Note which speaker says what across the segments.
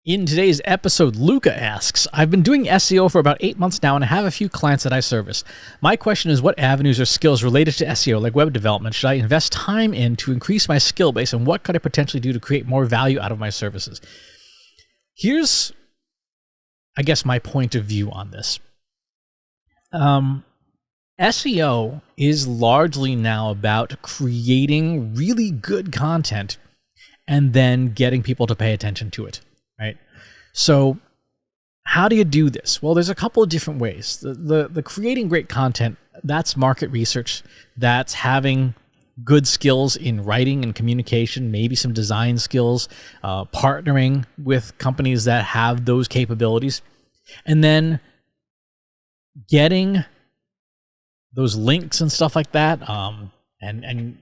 Speaker 1: In today's episode, Luca asks, I've been doing SEO for about 8 months now and I have a few clients that I service. My question is, what avenues or skills related to SEO, like web development, should I invest time in to increase my skill base, and what could I potentially do to create more value out of my services? Here's, I guess, my point of view on this. SEO is largely now about creating really good content and then getting people to pay attention to it. Right. So how do you do this? Well, there's a couple of different ways. The creating great content, that's market research. That's having good skills in writing and communication, maybe some design skills, partnering with companies that have those capabilities, and then getting those links and stuff like that, and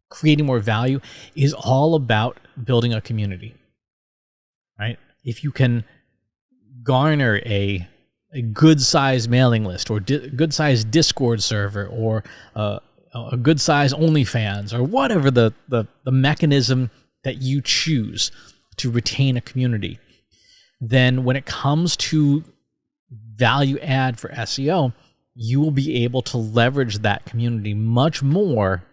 Speaker 1: creating more value is all about building a community. Right? If you can garner a good-sized mailing list, or good-sized Discord server, or a good-sized OnlyFans, or whatever the mechanism that you choose to retain a community, then when it comes to value add for SEO, you will be able to leverage that community much more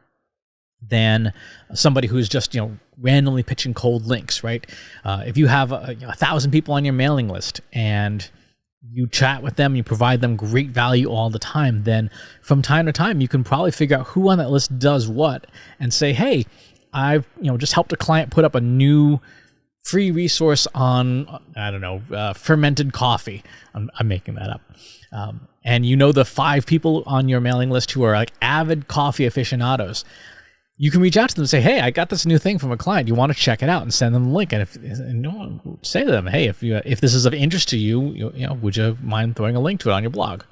Speaker 1: than somebody who's just, randomly pitching cold links, right? If you have 1,000 people on your mailing list and you chat with them, you provide them great value all the time, then from time to time, you can probably figure out who on that list does what and say, hey, I've, just helped a client put up a new free resource on, fermented coffee. I'm making that up. And the 5 people on your mailing list who are like avid coffee aficionados. You can reach out to them and say, hey, I got this new thing from a client. You want to check it out, and send them the link. And say to them, hey, if this is of interest to you, would you mind throwing a link to it on your blog?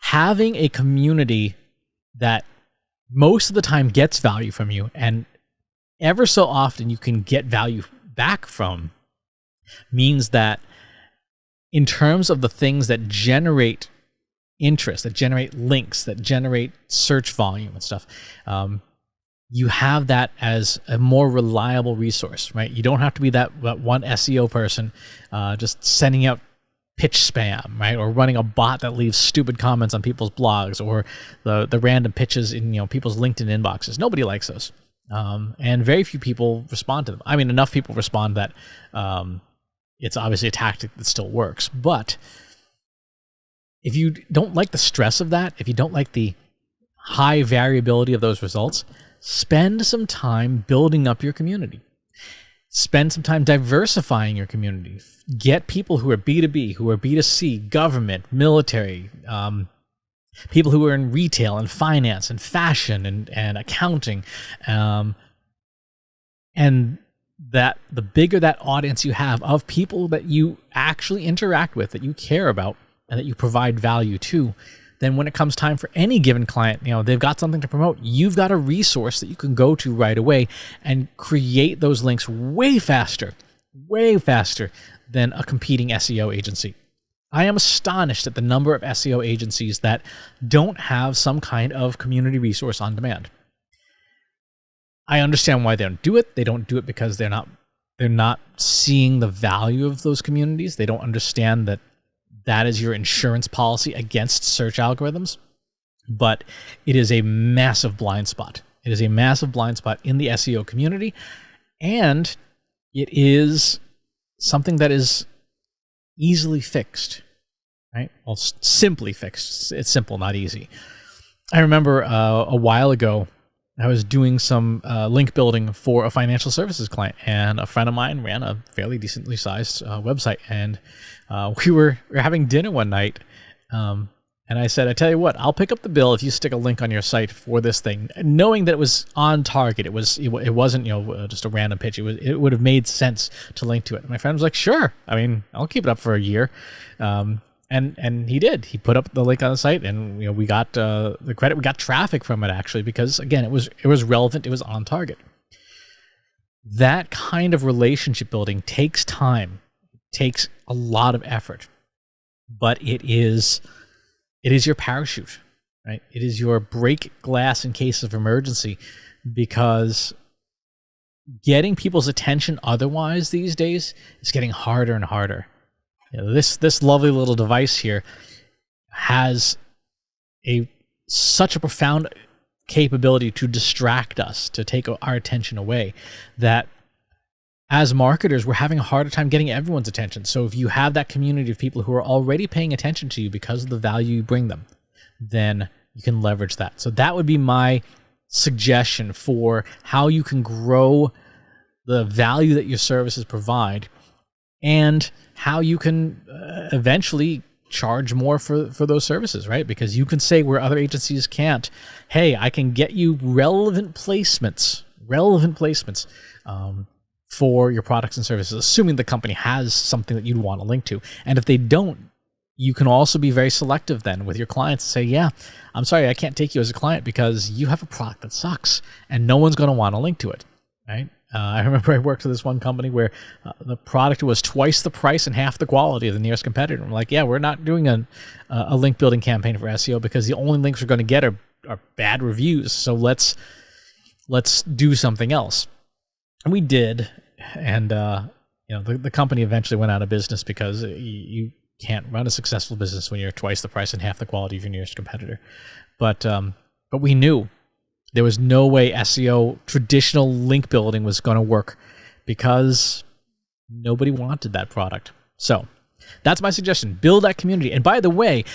Speaker 1: Having a community that most of the time gets value from you, and ever so often you can get value back from, means that in terms of the things that generate interest, that generate links, that generate search volume and stuff, you have that as a more reliable resource, right? You don't have to be that one SEO person just sending out pitch spam, right? Or running a bot that leaves stupid comments on people's blogs, or the random pitches in people's LinkedIn inboxes. Nobody likes those. And very few people respond to them. I mean, enough people respond that it's obviously a tactic that still works. But if you don't like the stress of that, if you don't like the high variability of those results, spend some time building up your community. Spend some time diversifying your community. Get people who are B2B, who are B2C, government, military, people who are in retail and finance and fashion and accounting. And that the bigger that audience you have of people that you actually interact with, that you care about, and that you provide value to, then when it comes time for any given client, they've got something to promote, you've got a resource that you can go to right away and create those links way faster than a competing SEO agency. I am astonished at the number of SEO agencies that don't have some kind of community resource on demand. I understand why they don't do it. They don't do it because they're not seeing the value of those communities. They don't understand that is your insurance policy against search algorithms. But it is a massive blind spot. It is a massive blind spot in the SEO community. And it is something that is easily fixed, right? Well, simply fixed. It's simple, not easy. I remember a while ago, I was doing some link building for a financial services client, and a friend of mine ran a fairly decently sized website, and we were having dinner one night, and I said, I tell you what, I'll pick up the bill if you stick a link on your site for this thing, knowing that it was on target. It wasn't just a random pitch. It would have made sense to link to it. And my friend was like, sure. I mean, I'll keep it up for a year. And he did. He put up the link on the site, and we got the credit. We got traffic from it, actually, because again, it was relevant. It was on target. That kind of relationship building takes time, takes a lot of effort, but it is your parachute, right? It is your break glass in case of emergency, because getting people's attention otherwise these days is getting harder and harder. This lovely little device here has such a profound capability to distract us, to take our attention away, that as marketers, we're having a harder time getting everyone's attention. So if you have that community of people who are already paying attention to you because of the value you bring them, then you can leverage that. So that would be my suggestion for how you can grow the value that your services provide, and how you can eventually charge more for those services, right? Because you can say where other agencies can't, hey, I can get you relevant placements for your products and services, assuming the company has something that you'd want to link to. And if they don't, you can also be very selective then with your clients and say, yeah, I'm sorry, I can't take you as a client because you have a product that sucks and no one's going to want to link to it, right? I remember I worked with this one company where the product was twice the price and half the quality of the nearest competitor. I'm like, yeah, we're not doing a link building campaign for SEO because the only links we're going to get are bad reviews. So let's do something else. And we did. And the company eventually went out of business because you can't run a successful business when you're twice the price and half the quality of your nearest competitor. But we knew there was no way SEO, traditional link building, was going to work because nobody wanted that product. So that's my suggestion. Build that community. And by the way,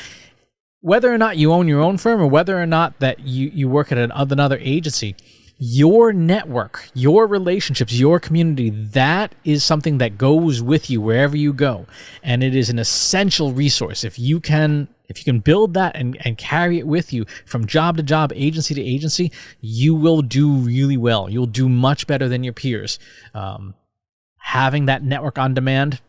Speaker 1: whether or not you own your own firm or whether or not that you work at another agency, your network, your relationships, your community, that is something that goes with you wherever you go. And it is an essential resource. If you can build that and carry it with you from job to job, agency to agency, you will do really well. You'll do much better than your peers. Having that network on demand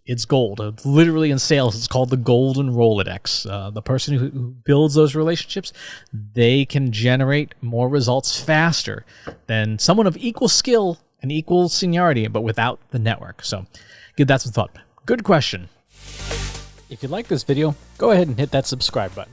Speaker 1: it's gold. Literally in sales, it's called the golden Rolodex. The person who builds those relationships, they can generate more results faster than someone of equal skill and equal seniority, but without the network. So give that some thought. Good question. If you like this video, go ahead and hit that subscribe button.